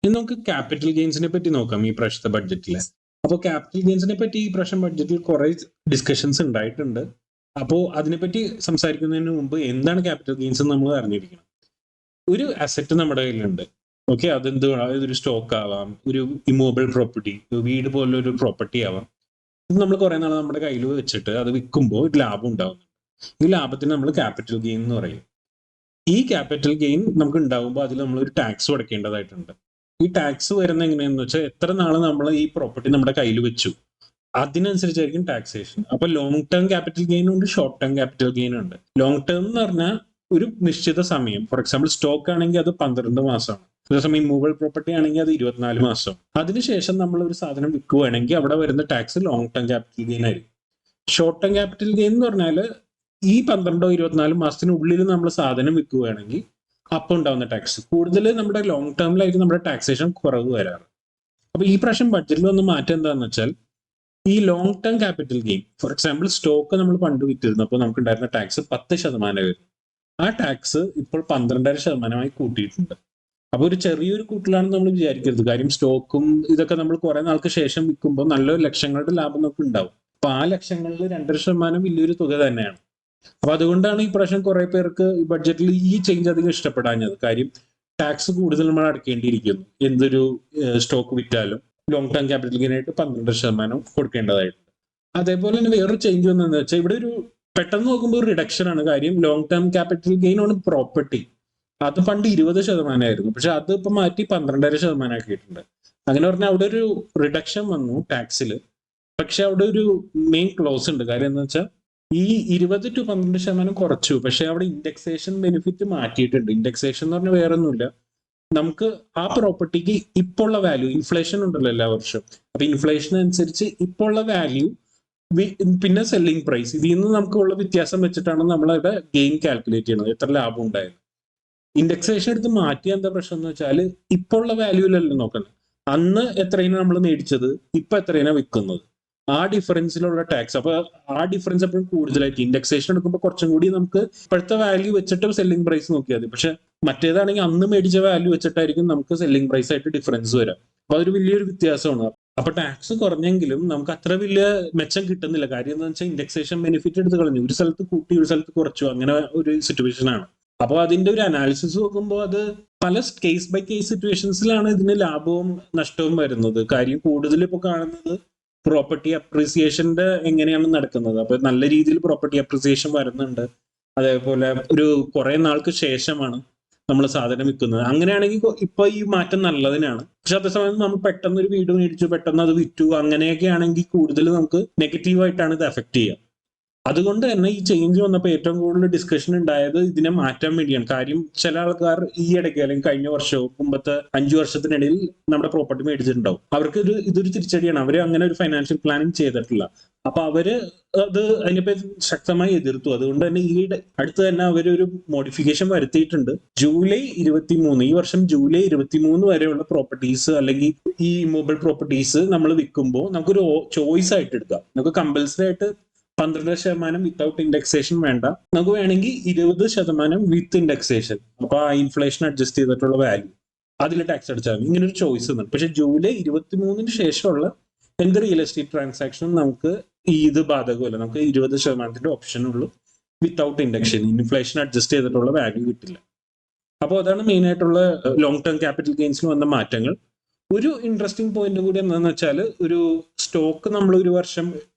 ഇനി നമുക്ക് ക്യാപിറ്റൽ ഗെയിൻസിനെ പറ്റി നോക്കാം ഈ പ്രാവശ്യത്തെ ബഡ്ജറ്റിൽ. അപ്പോൾ ക്യാപിറ്റൽ ഗെയിൻസിനെ പറ്റി ഈ പ്രാവശ്യം ബഡ്ജറ്റിൽ കുറെ ഡിസ്കഷൻസ് ഉണ്ടായിട്ടുണ്ട്. അപ്പോൾ അതിനെപ്പറ്റി സംസാരിക്കുന്നതിന് മുമ്പ് എന്താണ് ക്യാപിറ്റൽ ഗെയിൻസ് എന്ന് നമ്മൾ അറിഞ്ഞിരിക്കണം. ഒരു അസറ്റ് നമ്മുടെ കയ്യിലുണ്ട്.
ഓക്കെ, അതായത് ഒരു സ്റ്റോക്ക് ആവാം, ഒരു ഇമ്മൂവബിൾ പ്രോപ്പർട്ടി, വീട് പോലൊരു പ്രോപ്പർട്ടി ആവാം. ഇത് നമ്മൾ കുറെ നാൾ നമ്മുടെ കയ്യിൽ വെച്ചിട്ട് അത് വിൽക്കുമ്പോൾ ഒരു ലാഭം ഉണ്ടാവും. ഈ ലാഭത്തിന് നമ്മൾ ക്യാപിറ്റൽ ഗെയിൻ എന്ന് പറയും. ഈ ക്യാപിറ്റൽ ഗെയിൻ നമുക്ക് ഉണ്ടാകുമ്പോൾ അതിൽ നമ്മൾ ഒരു ടാക്സ് അടയ്ക്കേണ്ടതായിട്ടുണ്ട്. ഈ ടാക്സ് വരുന്ന എങ്ങനെയാണെന്ന് വെച്ചാൽ എത്ര നാൾ നമ്മൾ ഈ പ്രോപ്പർട്ടി നമ്മുടെ കയ്യിൽ വെച്ചു അതിനനുസരിച്ചായിരിക്കും ടാക്സേഷൻ. അപ്പൊ ലോങ് ടേം ക്യാപിറ്റൽ ഗെയിൻ ഉണ്ട്, ഷോർട്ട് ടേം ക്യാപിറ്റൽ ഗെയിൻ ഉണ്ട്. ലോങ് ടേം എന്ന് പറഞ്ഞാൽ ഒരു നിശ്ചിത സമയം. ഫോർ എക്സാമ്പിൾ സ്റ്റോക്ക് ആണെങ്കിൽ അത് 12 മാസമാണ്, അതേസമയം മൂവബിൾ പ്രോപ്പർട്ടി ആണെങ്കിൽ അത് 24 മാസം. അതിനുശേഷം നമ്മൾ ഒരു സാധനം വിൽക്കുകയാണെങ്കിൽ അവിടെ വരുന്ന tax long term capital gain ആയിരിക്കും. ഷോർട്ട് ടേം ക്യാപിറ്റൽ ഗെയിൻ എന്ന് പറഞ്ഞാൽ ഈ 12-24 മാസത്തിനുള്ളിൽ നമ്മൾ സാധനം വിൽക്കുകയാണെങ്കിൽ അപ്പോൾ ഉണ്ടാവുന്ന ടാക്സ്. കൂടുതൽ നമ്മുടെ ലോങ് ടേമിലായിരിക്കും നമ്മുടെ ടാക്സേഷൻ കുറവ് വരാറ്. അപ്പൊ ഈ പ്രാവശ്യം ബഡ്ജറ്റിൽ ഒന്ന് മാറ്റം എന്താണെന്ന് വെച്ചാൽ ഈ long term capital gain, for example stock നമ്മൾ പണ്ട് വിറ്റിരുന്നപ്പോൾ നമുക്ക് ഉണ്ടായിരുന്ന ടാക്സ് 10% വരും. ആ ടാക്സ് ഇപ്പോൾ 12.5% കൂട്ടിയിട്ടുണ്ട്. അപ്പൊ ഒരു ചെറിയൊരു കൂട്ടലാണെന്ന് നമ്മൾ വിചാരിക്കരുത്. കാര്യം സ്റ്റോക്കും ഇതൊക്കെ നമ്മൾ കുറെ നാൾക്ക് ശേഷം വിൽക്കുമ്പോൾ നല്ല ലക്ഷങ്ങളുടെ ലാഭം നമുക്ക് ഉണ്ടാവും. അപ്പൊ ആ ലക്ഷങ്ങളിൽ 2.5% വലിയൊരു തുക തന്നെയാണ്. അപ്പൊ അതുകൊണ്ടാണ് ഈ പ്രാവശ്യം കുറെ പേർക്ക് ഈ ബഡ്ജറ്റിൽ ഈ ചേഞ്ച് അധികം ഇഷ്ടപ്പെടാഞ്ഞത്. കാര്യം ടാക്സ് കൂടുതൽ നമ്മൾ അടക്കേണ്ടിയിരിക്കുന്നു. എന്തൊരു സ്റ്റോക്ക് വിറ്റാലും ലോങ് ടേം ക്യാപിറ്റൽ ഗെയിൻ ആയിട്ട് 12% കൊടുക്കേണ്ടതായിട്ടുണ്ട്. അതേപോലെ തന്നെ വേറൊരു ചേഞ്ച് വന്നതെന്ന് വെച്ചാൽ ഇവിടെ ഒരു പെട്ടെന്ന് നോക്കുമ്പോൾ ഒരു റിഡക്ഷൻ ആണ്. കാര്യം ലോങ് ടേം ക്യാപിറ്റൽ ഗെയിൻ ആണ് പ്രോപ്പർട്ടി. അത് പണ്ട് 20% ആയിരുന്നു, പക്ഷെ അത് ഇപ്പൊ മാറ്റി 12.5% ആക്കിയിട്ടുണ്ട്. അങ്ങനെ പറഞ്ഞാൽ അവിടെ ഒരു റിഡക്ഷൻ വന്നു ടാക്സിൽ. പക്ഷെ അവിടെ ഒരു മെയിൻ ക്ലോസ് ഉണ്ട്. കാര്യം എന്താ വെച്ചാൽ ഈ 20-12% കുറച്ചു, പക്ഷെ അവിടെ ഇൻഡെക്സേഷൻ ബെനിഫിറ്റ് മാറ്റിയിട്ടുണ്ട്. ഇൻഡെക്സേഷൻ എന്ന് പറഞ്ഞാൽ വേറെ ഒന്നുമില്ല, നമുക്ക് ആ പ്രോപ്പർട്ടിക്ക് ഇപ്പോൾ ഉള്ള വാല്യൂ, ഇൻഫ്ലേഷൻ ഉണ്ടല്ലോ എല്ലാ വർഷവും, അപ്പൊ ഇൻഫ്ലേഷൻ അനുസരിച്ച് ഇപ്പോൾ ഉള്ള വാല്യൂ പിന്നെ സെല്ലിംഗ് പ്രൈസ്, ഇതിൽ നിന്ന് നമുക്കുള്ള വ്യത്യാസം വെച്ചിട്ടാണ് നമ്മളവിടെ ഗെയിൻ കാൽക്കുലേറ്റ് ചെയ്യുന്നത്, എത്ര ലാഭം ഉണ്ടായത്. ഇൻഡെക്സേഷൻ എടുത്ത് മാറ്റിയ എന്താ പ്രശ്നം എന്ന് വെച്ചാൽ ഇപ്പോൾ ഉള്ള വാല്യൂലല്ലോ നോക്കുന്നത്, അന്ന് എത്രയാണ് നമ്മൾ മേടിച്ചത്, ഇപ്പൊ എത്രയാണ് വിൽക്കുന്നത്, ആ ഡിഫറൻസിലുള്ള ടാക്സ്. അപ്പൊ ആ ഡിഫറൻസ് എപ്പോഴും കൂടുതലായിട്ട് ഇൻഡെക്സേഷൻ എടുക്കുമ്പോൾ കുറച്ചും കൂടി നമുക്ക് ഇപ്പോഴത്തെ വാല്യൂ വെച്ചിട്ട് സെല്ലിംഗ് പ്രൈസ് നോക്കിയാൽ മതി. പക്ഷെ മറ്റേതാണെങ്കിൽ അന്ന് മേടിച്ച വാല്യൂ വെച്ചിട്ടായിരിക്കും നമുക്ക് സെല്ലിംഗ് പ്രൈസ് ആയിട്ട് ഡിഫറൻസ് വരാം. അപ്പൊ അതൊരു വലിയൊരു വ്യത്യാസമാണ്. അപ്പൊ ടാക്സ് കുറഞ്ഞെങ്കിലും നമുക്ക് അത്ര വലിയ മെച്ചം കിട്ടുന്നില്ല. കാര്യം എന്താ വെച്ചാൽ ഇൻഡെക്സേഷൻ ബെനിഫിറ്റ് എടുത്ത് കളഞ്ഞു, ഒരു സ്ഥലത്ത് കൂട്ടി ഒരു സ്ഥലത്ത് കുറച്ചു, അങ്ങനെ ഒരു സിറ്റുവേഷൻ ആണ്. അപ്പോൾ അതിന്റെ ഒരു അനാലിസിസ് നോക്കുമ്പോൾ അത് പല കേസ് ബൈ കേസ് സിറ്റുവേഷൻസിലാണ് ഇതിന് ലാഭവും നഷ്ടവും വരുന്നത്. കാര്യം കൂടുതൽ ഇപ്പോൾ കാണുന്നത് പ്രോപ്പർട്ടി അപ്രീസിയേഷന്റെ എങ്ങനെയാണ് നടക്കുന്നത്. അപ്പൊ നല്ല രീതിയിൽ പ്രോപ്പർട്ടി അപ്രീസിയേഷൻ വരുന്നുണ്ട്. അതേപോലെ ഒരു കുറെ നാൾക്ക് ശേഷമാണ് നമ്മൾ സാധനം വിൽക്കുന്നത്. അങ്ങനെയാണെങ്കിൽ ഇപ്പൊ ഈ മാറ്റം നല്ലതിനാണ്. പക്ഷെ അതേസമയം നമ്മൾ പെട്ടെന്ന് ഒരു വീട് മേടിച്ചു, പെട്ടെന്ന് അത് വിറ്റു, അങ്ങനെയൊക്കെ ആണെങ്കിൽ കൂടുതൽ നമുക്ക് നെഗറ്റീവായിട്ടാണ് ഇത് എഫക്ട് ചെയ്യുക. അതുകൊണ്ട് തന്നെ ഈ ചേഞ്ച് വന്നപ്പോൾ ഏറ്റവും കൂടുതൽ ഡിസ്കഷൻ ഉണ്ടായത് ഇതിനെ മാറ്റാൻ വേണ്ടിയാണ്. കാര്യം ചില ആൾക്കാർ ഈ ഇടയ്ക്ക് അല്ലെങ്കിൽ കഴിഞ്ഞ വർഷവും മുമ്പത്തെ 5 വർഷത്തിനിടയിൽ നമ്മുടെ പ്രോപ്പർട്ടി മേടിച്ചിട്ടുണ്ടാവും. അവർക്ക് ഇതൊരു തിരിച്ചടിയാണ്. അവർ അങ്ങനെ ഒരു ഫൈനാൻഷ്യൽ പ്ലാനിങ് ചെയ്തിട്ടില്ല. അപ്പൊ അവര് അത് അതിനെപ്പറ്റി ശക്തമായി എതിർത്തു. അതുകൊണ്ട് തന്നെ അടുത്ത് തന്നെ അവരൊരു മോഡിഫിക്കേഷൻ വരുത്തിയിട്ടുണ്ട്. ജൂലൈ 23, ഈ വർഷം ജൂലൈ 23 വരെയുള്ള പ്രോപ്പർട്ടീസ് അല്ലെങ്കിൽ ഈ മൊബൈൽ പ്രോപ്പർട്ടീസ് നമ്മൾ വിൽക്കുമ്പോൾ നമുക്കൊരു ചോയ്സ് ആയിട്ട് എടുക്കാം. നമുക്ക് കമ്പൽസറി ആയിട്ട് 12% വിത്തൗട്ട് ഇൻഡെക്സേഷൻ വേണ്ട, നമുക്ക് വേണമെങ്കിൽ 20% വിത്ത് ഇൻഡെക്സേഷൻ, അപ്പൊ ആ ഇൻഫ്ലേഷൻ അഡ്ജസ്റ്റ് ചെയ്തിട്ടുള്ള വാല്യൂ അതിൽ ടാക്സ് അടിച്ചാൽ മതി. ഇങ്ങനെ ഒരു ചോയ്സ് ഉണ്ട്. പക്ഷെ ജൂലൈ 23 ശേഷമുള്ള എന്ത് റിയൽ എസ്റ്റേറ്റ് ട്രാൻസാക്ഷനും നമുക്ക് ഇത് ബാധകമല്ല. നമുക്ക് 20% ഓപ്ഷൻ ഉള്ളൂ വിത്തൗട്ട് ഇൻഡെക്ഷൻ, ഇൻഫ്ലേഷൻ അഡ്ജസ്റ്റ് ചെയ്തിട്ടുള്ള വാല്യൂ കിട്ടില്ല. അപ്പോൾ അതാണ് മെയിൻ ആയിട്ടുള്ള ലോങ് ടേം ക്യാപിറ്റൽ ഗെയിൻസിൽ വന്ന മാറ്റങ്ങൾ. ഒരു ഇൻട്രസ്റ്റിംഗ് പോയിന്റ് കൂടി എന്താണെന്ന് വെച്ചാൽ, ഒരു സ്റ്റോക്ക് നമ്മൾ ഒരു വർഷം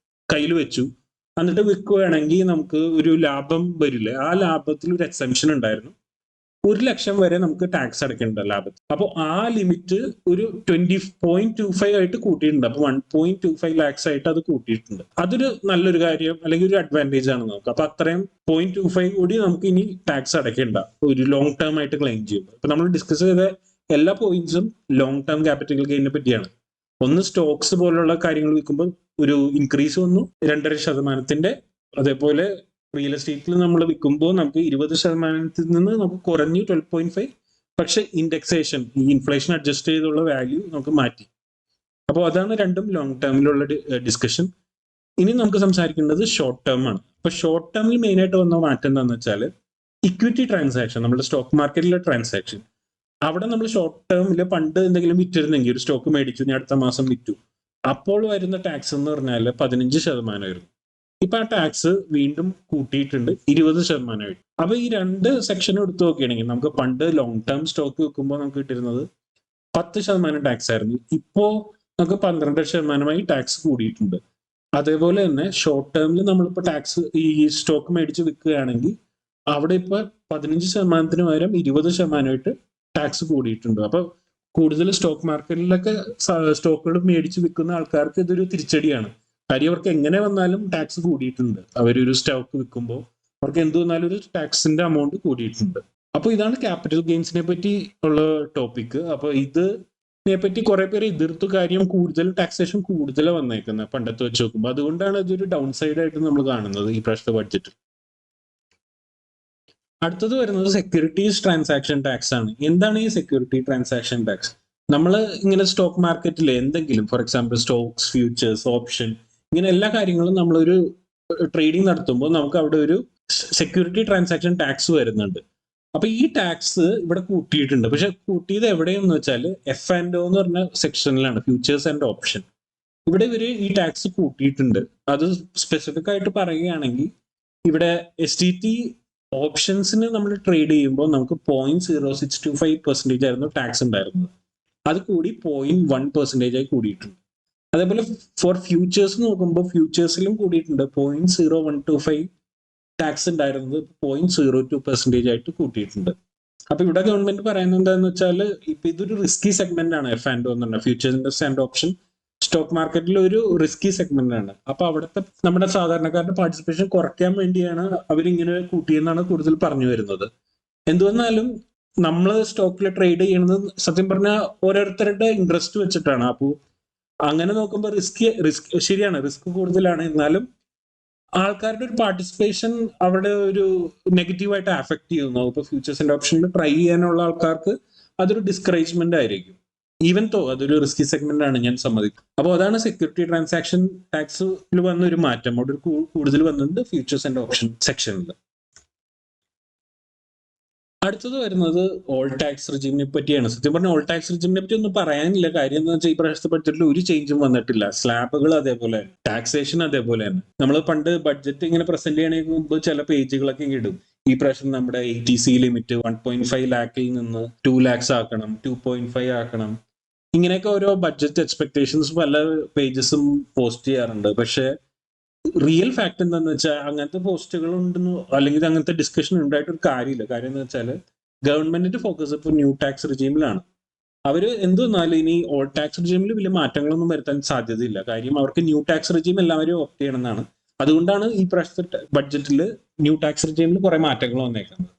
കയ്യിൽ വെച്ചു എന്നിട്ട് വിൽക്കുകയാണെങ്കിൽ നമുക്ക് ഒരു ലാഭം വരില്ല. ആ ലാഭത്തിൽ ഒരു എക്സംഷൻ ഉണ്ടായിരുന്നു. 1 ലക്ഷം വരെ നമുക്ക് ടാക്സ് അടയ്ക്കേണ്ട ലാഭത്തിൽ. അപ്പോൾ ആ ലിമിറ്റ് ഒരു 20.25 ആയിട്ട് കൂട്ടിയിട്ടുണ്ട്. അപ്പൊ 1.25 ലാക്സ് ആയിട്ട് അത് കൂട്ടിയിട്ടുണ്ട്. അതൊരു നല്ലൊരു കാര്യം അല്ലെങ്കിൽ ഒരു അഡ്വാൻറ്റേജ് ആണ് നമുക്ക്. അപ്പൊ അത്രയും 0.25 കൂടി നമുക്ക് ഇനി ടാക്സ് അടയ്ക്കേണ്ട ഒരു ലോങ് ടേം ആയിട്ട് ക്ലെയിം ചെയ്യുമ്പോൾ. അപ്പൊ നമ്മൾ ഡിസ്കസ് ചെയ്ത എല്ലാ പോയിന്റ്സും ലോങ് ടേം ക്യാപിറ്റൽ ഗെയിനെ പറ്റിയാണ്. ഒന്ന് സ്റ്റോക്സ് പോലുള്ള കാര്യങ്ങൾ വിൽക്കുമ്പോൾ ഒരു ഇൻക്രീസ് വന്നു 2.5%. അതേപോലെ റിയൽ എസ്റ്റേറ്റിൽ നമ്മൾ വിൽക്കുമ്പോൾ നമുക്ക് 20% നിന്ന് നമുക്ക് കുറഞ്ഞു 12.5. പക്ഷെ ഇൻഡെക്സേഷൻ, ഈ ഇൻഫ്ലേഷൻ അഡ്ജസ്റ്റ് ചെയ്തുള്ള വാല്യൂ നമുക്ക് മാറ്റി. അപ്പോൾ അതാണ് രണ്ടും ലോങ് ടേമിലുള്ള ഡിസ്കഷൻ. ഇനി നമുക്ക് സംസാരിക്കേണ്ടത് ഷോർട്ട് ടേം ആണ്. അപ്പൊ ഷോർട്ട് ടേമിൽ മെയിൻ ആയിട്ട് വന്ന മാറ്റം എന്താണെന്ന് വെച്ചാൽ ഇക്വിറ്റി ട്രാൻസാക്ഷൻ, നമ്മുടെ സ്റ്റോക്ക് മാർക്കറ്റിലെ ട്രാൻസാക്ഷൻ. അവിടെ നമ്മൾ ഷോർട്ട് ടേമിൽ പണ്ട് എന്തെങ്കിലും വിറ്റിരുന്നെങ്കിൽ, ഒരു സ്റ്റോക്ക് മേടിച്ചു, ഞാൻ അടുത്ത മാസം വിറ്റു, അപ്പോൾ വരുന്ന ടാക്സ് എന്ന് പറഞ്ഞാൽ 15% ആയിരുന്നു. ഇപ്പൊ ആ ടാക്സ് വീണ്ടും കൂട്ടിയിട്ടുണ്ട് 20%. അപ്പൊ ഈ 2 സെക്ഷൻ എടുത്ത് നോക്കുകയാണെങ്കിൽ നമുക്ക് പണ്ട് ലോങ് ടേം സ്റ്റോക്ക് വെക്കുമ്പോൾ നമുക്ക് കിട്ടിയിരുന്നത് 10% ടാക്സ് ആയിരുന്നു. ഇപ്പോ നമുക്ക് 12% ടാക്സ് കൂടിയിട്ടുണ്ട്. അതേപോലെ തന്നെ ഷോർട്ട് ടേമിൽ നമ്മളിപ്പോ ടാക്സ് ഈ സ്റ്റോക്ക് മേടിച്ച് വിൽക്കുകയാണെങ്കിൽ അവിടെ ഇപ്പൊ 15% പകരം 20% ടാക്സ് കൂടിയിട്ടുണ്ട്. അപ്പൊ കൂടുതൽ സ്റ്റോക്ക് മാർക്കറ്റിലൊക്കെ സ്റ്റോക്കുകൾ മേടിച്ച് വിൽക്കുന്ന ആൾക്കാർക്ക് ഇതൊരു തിരിച്ചടിയാണ്. കാര്യം അവർക്ക് എങ്ങനെ വന്നാലും ടാക്സ് കൂടിയിട്ടുണ്ട്. അവരൊരു സ്റ്റോക്ക് വിൽക്കുമ്പോൾ അവർക്ക് എന്ത് വന്നാലും ഒരു ടാക്സിന്റെ എമൗണ്ട് കൂടിയിട്ടുണ്ട്. അപ്പൊ ഇതാണ് ക്യാപിറ്റൽ ഗെയിൻസിനെ പറ്റി ഉള്ള ടോപ്പിക്. അപ്പൊ ഇതിനെ പറ്റി കുറെ പേര് എതിർത്തു. കാര്യം കൂടുതൽ ടാക്സേഷൻ കൂടുതൽ വന്നേക്കുന്നത് പണ്ടത്തെ വെച്ച് നോക്കുമ്പോൾ. അതുകൊണ്ടാണ് ഇതൊരു ഡൗൺ സൈഡ് ആയിട്ട് നമ്മൾ കാണുന്നത് ഈ പ്രാവശ്യത്തെ ബഡ്ജറ്റിൽ. അടുത്തത് വരുന്നത് സെക്യൂരിറ്റീസ് ട്രാൻസാക്ഷൻ ടാക്സ് ആണ്. എന്താണ് ഈ സെക്യൂരിറ്റി ട്രാൻസാക്ഷൻ ടാക്സ്? നമ്മൾ ഇങ്ങനെ സ്റ്റോക്ക് മാർക്കറ്റിൽ എന്തെങ്കിലും, for example stocks, futures, option, ഇങ്ങനെ എല്ലാ കാര്യങ്ങളും നമ്മളൊരു ട്രേഡിംഗ് നടത്തുമ്പോൾ നമുക്ക് അവിടെ ഒരു സെക്യൂരിറ്റി ട്രാൻസാക്ഷൻ ടാക്സ് വരുന്നുണ്ട്. അപ്പൊ ഈ ടാക്സ് ഇവിടെ കൂട്ടിയിട്ടുണ്ട്. പക്ഷെ കൂട്ടിയത് എവിടെയെന്ന് വെച്ചാൽ F&O എന്ന് പറഞ്ഞ സെക്ഷനിലാണ്, ഫ്യൂച്ചേഴ്സ് ആൻഡ് ഓപ്ഷൻ. ഇവിടെ ഇവര് ഈ ടാക്സ് കൂട്ടിയിട്ടുണ്ട്. അത് സ്പെസിഫിക് ആയിട്ട് പറയുകയാണെങ്കിൽ ഇവിടെ STT ഓപ്ഷൻസിന് നമ്മൾ ട്രേഡ് ചെയ്യുമ്പോൾ നമുക്ക് 0.0625% ആയിരുന്നു ടാക്സ് ഉണ്ടായിരുന്നത്. അത് കൂടി 0.1% ആയി കൂടിയിട്ടുണ്ട്. അതേപോലെ ഫോർ ഫ്യൂച്ചേഴ്സ് നോക്കുമ്പോൾ ഫ്യൂച്ചേഴ്സിലും കൂടിയിട്ടുണ്ട്. 0.0125 ടാക്സ് ഉണ്ടായിരുന്നത് 0.02% ആയിട്ട് കൂട്ടിയിട്ടുണ്ട്. അപ്പൊ ഇവിടെ ഗവൺമെന്റ് പറയുന്നത് എന്താണെന്ന് വെച്ചാൽ ഇപ്പൊ ഇതൊരു റിസ്കി സെഗ്മെന്റ് ആണ്. F&O എന്ന് പറഞ്ഞാൽ ഫ്യൂച്ചേഴ്സ് ആൻഡ് ഓപ്ഷൻ സ്റ്റോക്ക് മാർക്കറ്റിൽ ഒരു റിസ്കി സെഗ്മെന്റ് ആണ്. അപ്പൊ അവിടുത്തെ നമ്മുടെ സാധാരണക്കാരുടെ പാർട്ടിസിപ്പേഷൻ കുറയ്ക്കാൻ വേണ്ടിയാണ് അവരിങ്ങനെ കൂട്ടിയെന്നാണ് കൂടുതൽ പറഞ്ഞു വരുന്നത്. എന്തുവന്നാലും നമ്മൾ സ്റ്റോക്കിൽ ട്രേഡ് ചെയ്യുന്നത് സത്യം പറഞ്ഞാൽ ഓരോരുത്തരുടെ ഇൻട്രസ്റ്റ് വെച്ചിട്ടാണ്. അപ്പോൾ അങ്ങനെ നോക്കുമ്പോൾ റിസ്ക് ശരിയാണ്, റിസ്ക് കൂടുതലാണ്. എന്നാലും ആൾക്കാരുടെ ഒരു പാർട്ടിസിപ്പേഷൻ അവിടെ ഒരു നെഗറ്റീവായിട്ട് അഫക്ട് ചെയ്യുന്നു. ഇപ്പൊ ഫ്യൂച്ചേഴ്സ് ആൻഡ് ഓപ്ഷനിൽ ട്രൈ ചെയ്യാനുള്ള ആൾക്കാർക്ക് അതൊരു ഡിസ്കറേജ്മെന്റ് ആയിരിക്കും. ഈവൻ തോ അതൊരു റിസ്കി സെഗ്മെന്റ് ആണ്, ഞാൻ സമ്മതിക്കും. അപ്പോൾ അതാണ് സെക്യൂരിറ്റി ട്രാൻസാക്ഷൻ ടാക്സിൽ വന്ന ഒരു മാറ്റം. അവിടെ കൂടുതൽ വന്നത് ഫ്യൂച്ചേഴ്സ് ആൻഡ് ഓപ്ഷൻ സെക്ഷനിൽ. അടുത്തത് വരുന്നത് ഓൾ ടാക്സ് റിജിമിനെ പറ്റിയാണ്. സത്യം പറഞ്ഞാൽ ഓൾ ടാക്സ് റിജിമിനെ പറ്റി ഒന്നും പറയാനില്ല. കാര്യം എന്ന് വെച്ചാൽ ഈ പ്രാവശ്യത്തെ ബഡ്ജറ്റിൽ ഒരു ചേഞ്ചും വന്നിട്ടില്ല. സ്ലാബുകൾ അതേപോലെ, ടാക്സേഷൻ അതേപോലെ തന്നെ. നമ്മൾ പണ്ട് ബഡ്ജറ്റ് ഇങ്ങനെ പ്രസന്റ് ചെയ്യണതിന് മുമ്പ് ചില പേജുകളൊക്കെ ഇടും. ഈ പ്രാവശ്യം നമ്മുടെ ATC ലിമിറ്റ് 1.5 ലാഖിൽ നിന്ന് 2 lakhs ആക്കണം, 2.5 ആക്കണം. ഇങ്ങനെയൊക്കെ ഓരോ ബഡ്ജറ്റ് എക്സ്പെക്ടേഷൻസ് പല പേജസും പോസ്റ്റ് ചെയ്യാറുണ്ട്. പക്ഷെ റിയൽ ഫാക്ട് എന്താന്ന് വെച്ചാൽ അങ്ങനത്തെ പോസ്റ്റുകൾ ഉണ്ടെന്ന് അല്ലെങ്കിൽ അങ്ങനത്തെ ഡിസ്കഷൻ ഉണ്ടായിട്ടൊരു കാര്യമില്ല. കാര്യം എന്ന് വെച്ചാൽ ഗവൺമെന്റിന്റെ ഫോക്കസ് ഇപ്പോൾ ന്യൂ ടാക്സ് റിജീമിലാണ്. അവര് എന്തെന്നാലും ഇനി ഓൾഡ് ടാക്സ് റിജീമിൽ വലിയ മാറ്റങ്ങളൊന്നും വരുത്താൻ സാധ്യതയില്ല. കാര്യം അവർക്ക് ന്യൂ ടാക്സ് റിജീം എല്ലാവരും ഓപ്റ്റ് ചെയ്യണമെന്നാണ്. അതുകൊണ്ടാണ് ഈ പ്രാവശ്യത്തെ ബഡ്ജറ്റിൽ ന്യൂ ടാക്സ് റിജീമിൽ കുറെ മാറ്റങ്ങൾ വന്നേക്കുന്നത്.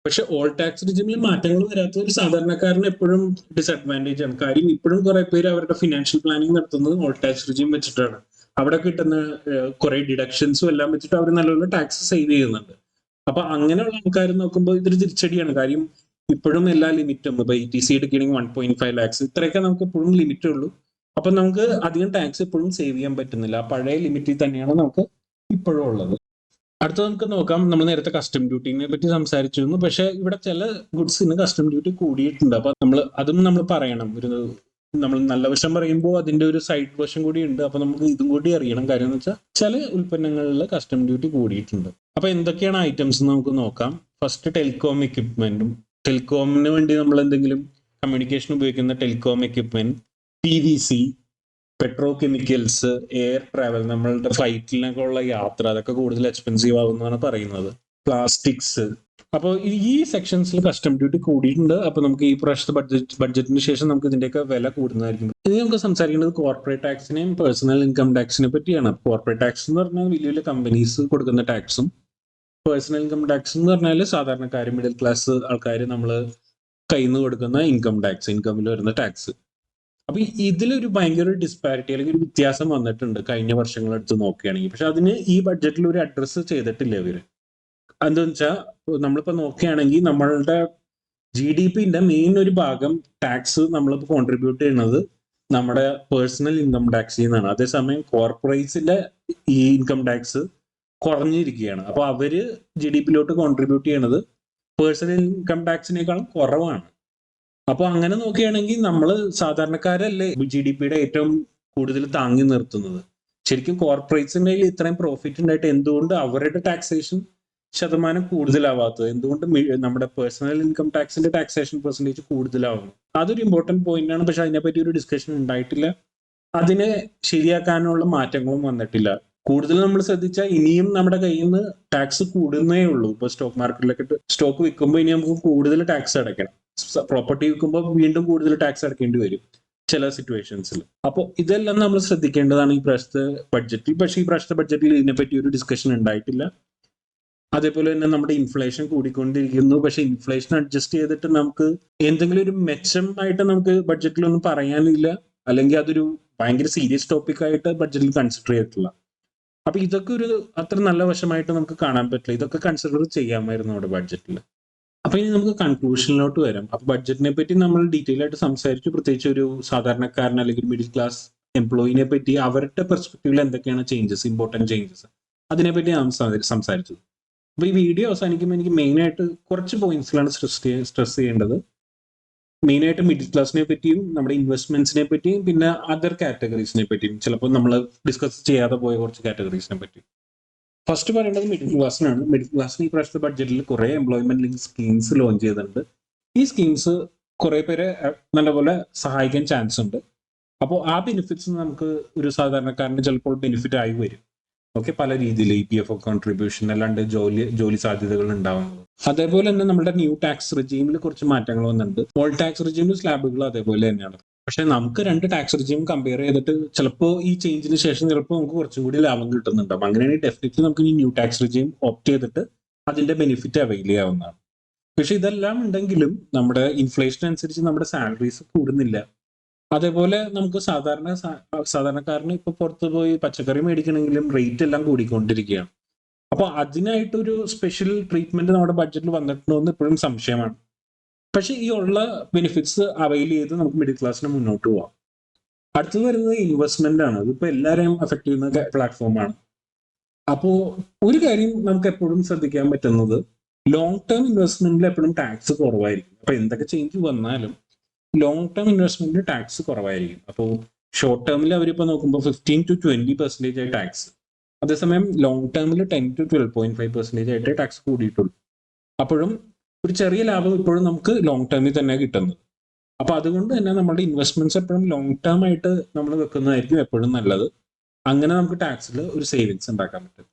പക്ഷെ ഓൾഡ് ടാക്സ് റിജീമിൽ മാറ്റങ്ങൾ വരാത്ത ഒരു സാധാരണക്കാരന് എപ്പോഴും ഡിസഡ്വാൻറ്റേജ് ആണ്. കാര്യം ഇപ്പോഴും കുറെ പേര് അവരുടെ ഫിനാൻഷ്യൽ പ്ലാനിങ് നടത്തുന്നത് ഓൾഡ് ടാക്സ് റിജീം വെച്ചിട്ടാണ്. അവിടെ കിട്ടുന്ന കുറെ ഡിഡക്ഷൻസും എല്ലാം വെച്ചിട്ട് അവർ നല്ലപോലെ ടാക്സ് സേവ് ചെയ്യുന്നുണ്ട്. അപ്പൊ അങ്ങനെയുള്ള ആൾക്കാർ നോക്കുമ്പോൾ ഇതൊരു തിരിച്ചടിയാണ്. കാര്യം ഇപ്പോഴും എല്ലാ ലിമിറ്റും ഇപ്പൊ ATC എടുക്കുകയാണെങ്കിൽ 1.5 lakhs ഇത്രയൊക്കെ നമുക്ക് എപ്പോഴും ലിമിറ്റ് ഉള്ളൂ. അപ്പൊ നമുക്ക് അധികം ടാക്സ് എപ്പോഴും സേവ് ചെയ്യാൻ പറ്റുന്നില്ല. ആ പഴയ ലിമിറ്റിൽ തന്നെയാണ് നമുക്ക് ഇപ്പോഴും ഉള്ളത്. അടുത്ത നമുക്ക് നോക്കാം. നമ്മൾ നേരത്തെ കസ്റ്റം ഡ്യൂട്ടിനെ പറ്റി സംസാരിച്ചിരുന്നു. പക്ഷെ ഇവിടെ ചില ഗുഡ്സിന് കസ്റ്റം ഡ്യൂട്ടി കൂടിയിട്ടുണ്ട്. അപ്പൊ അതും നമ്മൾ പറയണം. നമ്മൾ നല്ല വശം പറയുമ്പോൾ അതിന്റെ ഒരു സൈഡ് വശം കൂടി ഉണ്ട്. അപ്പൊ നമുക്ക് ഇതും കൂടി അറിയണം. കാര്യം എന്ന് വെച്ചാൽ ചില ഉൽപ്പന്നങ്ങളിൽ കസ്റ്റം ഡ്യൂട്ടി കൂടിയിട്ടുണ്ട്. അപ്പൊ എന്തൊക്കെയാണ് ഐറ്റംസ് നമുക്ക് നോക്കാം. First telecom എക്യുപ്മെന്റും. ടെലികോമിന് വേണ്ടി നമ്മൾ എന്തെങ്കിലും കമ്മ്യൂണിക്കേഷൻ ഉപയോഗിക്കുന്ന telecom equipment, PVC, petrochemicals, air travel, നമ്മളുടെ ഫ്ലൈറ്റിലൊക്കെ ഉള്ള യാത്ര, അതൊക്കെ കൂടുതൽ എക്സ്പെൻസീവ് ആവുമെന്നാണ് പറയുന്നത്. പ്ലാസ്റ്റിക്സ്. അപ്പോൾ ഈ സെക്ഷൻസിൽ കസ്റ്റം ഡ്യൂട്ടി കൂടിയിട്ടുണ്ട്. അപ്പൊ നമുക്ക് ഈ പ്രാവശ്യത്തെ ബഡ്ജറ്റിന് ശേഷം നമുക്ക് ഇതിന്റെയൊക്കെ വില കൂടുന്നതായിരിക്കും. ഇനി നമുക്ക് സംസാരിക്കേണ്ടത് കോർപ്പറേറ്റ് ടാക്സിനെയും പേഴ്സണൽ ഇൻകം ടാക്സിനെ പറ്റിയാണ്. കോർപ്പറേറ്റ് ടാക്സ് എന്ന് പറഞ്ഞാൽ വലിയ വലിയ കമ്പനീസ് കൊടുക്കുന്ന ടാക്സും, പേഴ്സണൽ ഇൻകം ടാക്സ് എന്ന് പറഞ്ഞാൽ സാധാരണക്കാർ, മിഡിൽ ക്ലാസ് ആൾക്കാർ നമ്മൾ കയ്യിൽ നിന്ന് കൊടുക്കുന്ന ഇൻകം ടാക്സ്, ഇൻകമിൽ വരുന്ന ടാക്സ്. അപ്പൊ ഇതിലൊരു ഭയങ്കര ഡിസ്പാരിറ്റി അല്ലെങ്കിൽ ഒരു വ്യത്യാസം വന്നിട്ടുണ്ട് കഴിഞ്ഞ വർഷങ്ങളെടുത്ത് നോക്കുകയാണെങ്കിൽ. പക്ഷെ അതിന് ഈ ബഡ്ജറ്റിൽ ഒരു അഡ്രസ്സ് ചെയ്തിട്ടില്ല ഇവര്. എന്താന്ന് വെച്ചാൽ നമ്മളിപ്പോ നോക്കുകയാണെങ്കിൽ നമ്മളുടെ GDPന്റെ മെയിൻ ഒരു ഭാഗം ടാക്സ് നമ്മളിപ്പോ കോൺട്രിബ്യൂട്ട് ചെയ്യുന്നത് നമ്മുടെ പേഴ്സണൽ ഇൻകം ടാക്സിൽ നിന്നാണ്. അതേസമയം കോർപ്പറേറ്റ്സിന്റെ ഈ ഇൻകം ടാക്സ് കുറഞ്ഞിരിക്കുകയാണ്. അപ്പൊ അവര് GDPയിലോട്ട് കോൺട്രിബ്യൂട്ട് ചെയ്യണത് പേഴ്സണൽ ഇൻകം ടാക്സിനേക്കാളും കുറവാണ്. അപ്പൊ അങ്ങനെ നോക്കുകയാണെങ്കിൽ നമ്മൾ സാധാരണക്കാരല്ലേ GDPയുടെ ഏറ്റവും കൂടുതൽ താങ്ങി നിർത്തുന്നത്. ശരിക്കും കോർപ്പറേറ്റ്സിന്റെ ഇത്രയും പ്രോഫിറ്റ് ഉണ്ടായിട്ട് എന്തുകൊണ്ട് അവരുടെ ടാക്സേഷൻ ശതമാനം കൂടുതലാവാത്തത്? എന്തുകൊണ്ട് നമ്മുടെ പേഴ്സണൽ ഇൻകം ടാക്സിന്റെ ടാക്സേഷൻ പെർസെന്റേജ് കൂടുതലാവുന്നു? അതൊരു ഇമ്പോർട്ടന്റ് പോയിന്റ് ആണ്. പക്ഷെ അതിനെപ്പറ്റി ഒരു ഡിസ്കഷൻ ഉണ്ടായിട്ടില്ല. അതിനെ ശരിയാക്കാനുള്ള മാറ്റങ്ങളും വന്നിട്ടില്ല. കൂടുതൽ നമ്മൾ ശ്രദ്ധിച്ചാൽ ഇനിയും നമ്മുടെ കയ്യിൽ നിന്ന് ടാക്സ് കൂടുന്നേ ഉള്ളൂ. ഇപ്പൊ സ്റ്റോക്ക് മാർക്കറ്റിലൊക്കെ സ്റ്റോക്ക് വിൽക്കുമ്പോൾ ഇനി നമുക്ക് കൂടുതൽ ടാക്സ് അടയ്ക്കണം. പ്രോപ്പർട്ടി വിൽക്കുമ്പോൾ വീണ്ടും കൂടുതൽ ടാക്സ് അടയ്ക്കേണ്ടി വരും ചില സിറ്റുവേഷൻസിൽ. അപ്പോൾ ഇതെല്ലാം നമ്മൾ ശ്രദ്ധിക്കേണ്ടതാണ് ഈ പ്രാവശ്യത്തെ ബഡ്ജറ്റിൽ. പക്ഷേ ഈ പ്രാവശ്യത്തെ ബഡ്ജറ്റിൽ ഇതിനെപ്പറ്റി ഒരു ഡിസ്കഷൻ ഉണ്ടായിട്ടില്ല. അതേപോലെ തന്നെ നമ്മുടെ ഇൻഫ്ലേഷൻ കൂടിക്കൊണ്ടിരിക്കുന്നു. പക്ഷെ ഇൻഫ്ലേഷൻ അഡ്ജസ്റ്റ് ചെയ്തിട്ട് നമുക്ക് എന്തെങ്കിലും ഒരു മെച്ചമായിട്ട് നമുക്ക് ബഡ്ജറ്റിലൊന്നും പറയാനില്ല. അല്ലെങ്കിൽ അതൊരു ഭയങ്കര സീരിയസ് ടോപ്പിക് ആയിട്ട് ബഡ്ജറ്റിൽ കൺസിഡർ ചെയ്തിട്ടില്ല. അപ്പൊ ഇതൊക്കെ ഒരു അത്ര നല്ല വശമായിട്ട് നമുക്ക് കാണാൻ പറ്റില്ല. ഇതൊക്കെ കൺസിഡർ ചെയ്യാമായിരുന്നു നമ്മുടെ ബഡ്ജറ്റിൽ. അപ്പൊ ഇനി നമുക്ക് കൺക്ലൂഷനിലോട്ട് വരാം. അപ്പൊ ബഡ്ജറ്റിനെ പറ്റി നമ്മൾ ഡീറ്റെയിൽ ആയിട്ട് സംസാരിച്ചു. പ്രത്യേകിച്ച് ഒരു സാധാരണക്കാരൻ അല്ലെങ്കിൽ മിഡിൽ ക്ലാസ് എംപ്ലോയിനെ പറ്റി അവരുടെ പെർസ്പെക്റ്റീവിൽ എന്തൊക്കെയാണ് ചേഞ്ചസ്, ഇമ്പോർട്ടന്റ് ചേഞ്ചസ്, അതിനെപ്പറ്റി നാം സംസാരിച്ചത്. അപ്പൊ ഈ വീഡിയോ അവസാനിക്കുമ്പോൾ എനിക്ക് മെയിൻ ആയിട്ട് കുറച്ച് പോയിന്റ്സിലാണ് സ്ട്രെസ് ചെയ്യേണ്ടത്. മെയിൻ ആയിട്ട് മിഡിൽ ക്ലാസിനെ പറ്റിയും നമ്മുടെ ഇൻവെസ്റ്റ്മെന്റ്സിനെ പറ്റിയും പിന്നെ അതർ കാറ്റഗറീസിനെ പറ്റിയും ചിലപ്പോൾ നമ്മൾ ഡിസ്കസ് ചെയ്യാതെ പോയ കുറച്ച് കാറ്റഗറീസിനെ പറ്റി. ഫസ്റ്റ് പറയേണ്ടത് മിഡിൽ ക്ലാസ്സിനാണ്. മിഡിൽ ക്ലാസ്സിന് ഈ പ്രാവശ്യത്തെ ബഡ്ജറ്റിൽ കുറെ എംപ്ലോയ്മെന്റ് ലിങ്ക് സ്കീംസ് ലോഞ്ച് ചെയ്തിട്ടുണ്ട്. ഈ സ്കീംസ് കുറെ പേരെ നല്ലപോലെ സഹായിക്കാൻ ചാൻസ് ഉണ്ട്. അപ്പോൾ ആ ബെനിഫിറ്റ്സ് നമുക്ക് ഒരു സാധാരണക്കാരന് ചിലപ്പോൾ ബെനിഫിറ്റ് ആയി വരും. ഓക്കെ, പല രീതിയിൽ EPF കോൺട്രിബ്യൂഷൻ അല്ലാണ്ട് ജോലി സാധ്യതകൾ ഉണ്ടാവുന്നത്. അതേപോലെ തന്നെ നമ്മുടെ ന്യൂ ടാക്സ് റിജീമിൽ കുറച്ച് മാറ്റങ്ങൾ വന്നിട്ടുണ്ട്. ഓൾഡ് ടാക്സ് റിജീമിൽ സ്ലാബുകൾ അതേപോലെ തന്നെയാണ്. പക്ഷെ നമുക്ക് രണ്ട് ടാക്സ് റിജീം കമ്പയർ ചെയ്തിട്ട് ചിലപ്പോൾ ഈ ചേഞ്ചിന് ശേഷം ചിലപ്പോൾ നമുക്ക് കുറച്ചും കൂടി ലാഭം കിട്ടുന്നുണ്ടാവും. അങ്ങനെയാണെങ്കിൽ ഡെഫിനറ്റ്ലി നമുക്ക് ഈ ന്യൂ ടാക്സ് റിജീം ഓപ്റ്റ് ചെയ്തിട്ട് അതിന്റെ ബെനിഫിറ്റ് അവൈൽ ചെയ്യാവുന്നതാണ്. പക്ഷെ ഇതെല്ലാം ഉണ്ടെങ്കിലും നമ്മുടെ ഇൻഫ്ലേഷൻ അനുസരിച്ച് നമ്മുടെ സാലറീസ് കൂടുന്നില്ല. അതേപോലെ നമുക്ക് സാധാരണക്കാരന് ഇപ്പൊ പുറത്ത് പോയി പച്ചക്കറി മേടിക്കണമെങ്കിലും റേറ്റ് എല്ലാം കൂടിക്കൊണ്ടിരിക്കുകയാണ്. അപ്പൊ അതിനായിട്ടൊരു സ്പെഷ്യൽ ട്രീറ്റ്മെന്റ് നമ്മുടെ ബഡ്ജറ്റിൽ വന്നിട്ടുണ്ടോ എന്ന് ഇപ്പോഴും സംശയമാണ്. പക്ഷെ ഈ ഉള്ള ബെനിഫിറ്റ്സ് അവൈൽ ചെയ്ത് നമുക്ക് മിഡിൽ ക്ലാസ്സിന് മുന്നോട്ട് പോവാം. അടുത്തത് വരുന്നത് ഇൻവെസ്റ്റ്മെന്റ് ആണ്. ഇതിപ്പോ എല്ലാവരെയും അഫക്ട് ചെയ്യുന്ന പ്ലാറ്റ്ഫോമാണ്. അപ്പോൾ ഒരു കാര്യം നമുക്ക് എപ്പോഴും ശ്രദ്ധിക്കാൻ പറ്റുന്നത് ലോങ് ടേം ഇൻവെസ്റ്റ്മെന്റിൽ എപ്പോഴും ടാക്സ് കുറവായിരിക്കും. അപ്പൊ എന്തൊക്കെ ചേഞ്ച് വന്നാലും ലോങ് ടേം ഇൻവെസ്റ്റ്മെന്റിന് ടാക്സ് കുറവായിരിക്കും. അപ്പോൾ ഷോർട്ട് ടേമിൽ അവരിപ്പോൾ നോക്കുമ്പോൾ 15 to 20% ആയി ടാക്സ്. അതേസമയം ലോങ് ടേമിൽ 10 to 12.5% ആയിട്ട് ടാക്സ് കൂടിയിട്ടുള്ളൂ. അപ്പോഴും ഒരു ചെറിയ ലാഭം ഇപ്പോഴും നമുക്ക് ലോങ് ടേമിൽ തന്നെ കിട്ടുന്നത്. അപ്പൊ അതുകൊണ്ട് തന്നെ നമ്മുടെ ഇൻവെസ്റ്റ്മെന്റ്സ് എപ്പോഴും ലോങ് ടേം ആയിട്ട് നമ്മൾ വെക്കുന്നതായിരിക്കും എപ്പോഴും നല്ലത്. അങ്ങനെ നമുക്ക് ടാക്സിൽ ഒരു സേവിങ്സ് ഉണ്ടാക്കാൻ പറ്റും.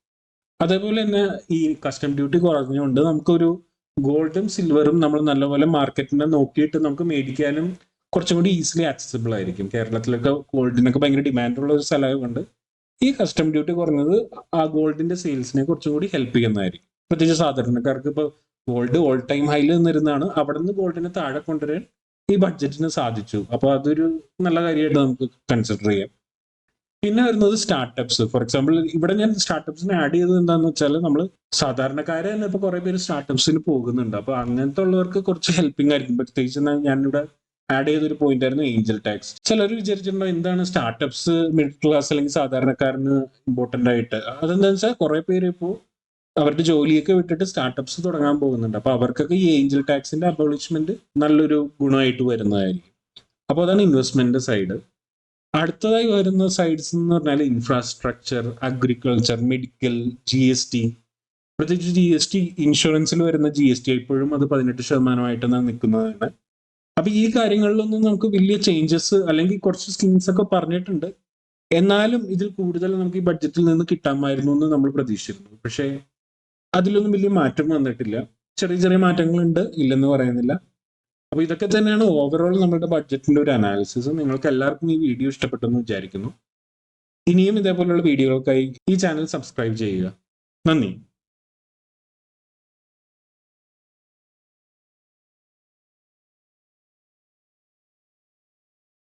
അതേപോലെ തന്നെ ഈ കസ്റ്റം ഡ്യൂട്ടി കുറഞ്ഞുകൊണ്ട് നമുക്കൊരു ഗോൾഡും സിൽവറും നമ്മൾ നല്ലപോലെ മാർക്കറ്റിനെ നോക്കിയിട്ട് നമുക്ക് മേടിക്കാനും കുറച്ചും കൂടി ഈസിലി ആക്സസിബിൾ ആയിരിക്കും. കേരളത്തിലൊക്കെ ഗോൾഡിനൊക്കെ ഭയങ്കര ഡിമാൻഡുള്ള ഒരു സ്ഥലമായതുകൊണ്ട് ഈ കസ്റ്റം ഡ്യൂട്ടി കുറഞ്ഞത് ആ ഗോൾഡിന്റെ സെയിൽസിനെ കുറച്ചും കൂടി ഹെൽപ്പ് ചെയ്യുന്നതായിരിക്കും. പ്രത്യേകിച്ച് സാധാരണക്കാർക്ക് ഇപ്പോൾ ഗോൾഡ് ഓൾ ടൈം ഹൈയിൽ നിന്നിരുന്നാണ് അവിടെ നിന്ന് ഗോൾഡിനെ താഴെ കൊണ്ടുവരാൻ ഈ ബഡ്ജറ്റിന് സാധിച്ചു. അപ്പോൾ അതൊരു നല്ല കാര്യമായിട്ട് നമുക്ക് കൺസിഡർ ചെയ്യാം. പിന്നെ വരുന്നത് സ്റ്റാർട്ടപ്സ്. ഫോർ എക്സാമ്പിൾ ഇവിടെ ഞാൻ സ്റ്റാർട്ടപ്സിനെ ആഡ് ചെയ്തത് എന്താണെന്ന് വെച്ചാൽ നമ്മൾ സാധാരണക്കാരെ തന്നെ ഇപ്പോൾ കുറെ പേര് സ്റ്റാർട്ടപ്സിന് പോകുന്നുണ്ട്. അപ്പോൾ അങ്ങനത്തെ ഉള്ളവർക്ക് കുറച്ച് ഹെൽപ്പിംഗ് ആയിരിക്കും. പ്രത്യേകിച്ച് ഞാനിവിടെ ആഡ് ചെയ്തൊരു പോയിന്റ് ആയിരുന്നു ഏഞ്ചൽ ടാക്സ്. ചിലർ വിചാരിച്ചിട്ടുണ്ടോ എന്താണ് സ്റ്റാർട്ടപ്സ് മിഡിൽ ക്ലാസ് അല്ലെങ്കിൽ സാധാരണക്കാരന് ഇമ്പോർട്ടന്റ് ആയിട്ട്? അതെന്താണെന്ന് വെച്ചാൽ കുറെ പേര് ഇപ്പോൾ അവരുടെ ജോലിയൊക്കെ വിട്ടിട്ട് സ്റ്റാർട്ടപ്സ് തുടങ്ങാൻ പോകുന്നുണ്ട്. അപ്പൊ അവർക്കൊക്കെ ഈ ഏഞ്ചൽ ടാക്സിന്റെ അബോളിഷ്മെന്റ് നല്ലൊരു ഗുണമായിട്ട് വരുന്നതായിരിക്കും. അപ്പോൾ അതാണ് ഇൻവെസ്റ്റ്മെന്റ് സൈഡ്. അടുത്തതായി വരുന്ന സൈഡ്സ് എന്ന് പറഞ്ഞാൽ ഇൻഫ്രാസ്ട്രക്ചർ, അഗ്രികൾച്ചർ, മെഡിക്കൽ, GST. പ്രത്യേകിച്ച് GST ഇൻഷുറൻസിൽ വരുന്ന GST ഇപ്പോഴും അത് 18% നിൽക്കുന്നതാണ്. അപ്പൊ ഈ കാര്യങ്ങളിലൊന്നും നമുക്ക് വലിയ ചേഞ്ചസ് അല്ലെങ്കിൽ കുറച്ച് സ്കീംസ് ഒക്കെ പറഞ്ഞിട്ടുണ്ട്. എന്നാലും ഇതിൽ കൂടുതൽ നമുക്ക് ഈ ബഡ്ജറ്റിൽ നിന്ന് കിട്ടാമായിരുന്നു എന്ന് നമ്മൾ പ്രതീക്ഷിച്ചിരുന്നു. പക്ഷേ അതിലൊന്നും വലിയ മാറ്റം വന്നിട്ടില്ല. ചെറിയ ചെറിയ മാറ്റങ്ങളുണ്ട്, ഇല്ലെന്ന് പറയുന്നില്ല. അപ്പൊ ഇതൊക്കെ തന്നെയാണ് ഓവറോൾ നമ്മുടെ ബഡ്ജറ്റിന്റെ ഒരു അനാലിസിസ്. നിങ്ങൾക്ക് എല്ലാവർക്കും ഈ വീഡിയോ ഇഷ്ടപ്പെട്ടെന്ന് വിചാരിക്കുന്നു. ഇനിയും ഇതേപോലെയുള്ള വീഡിയോകൾക്കായി ഈ ചാനൽ സബ്സ്ക്രൈബ് ചെയ്യുക. നന്ദി.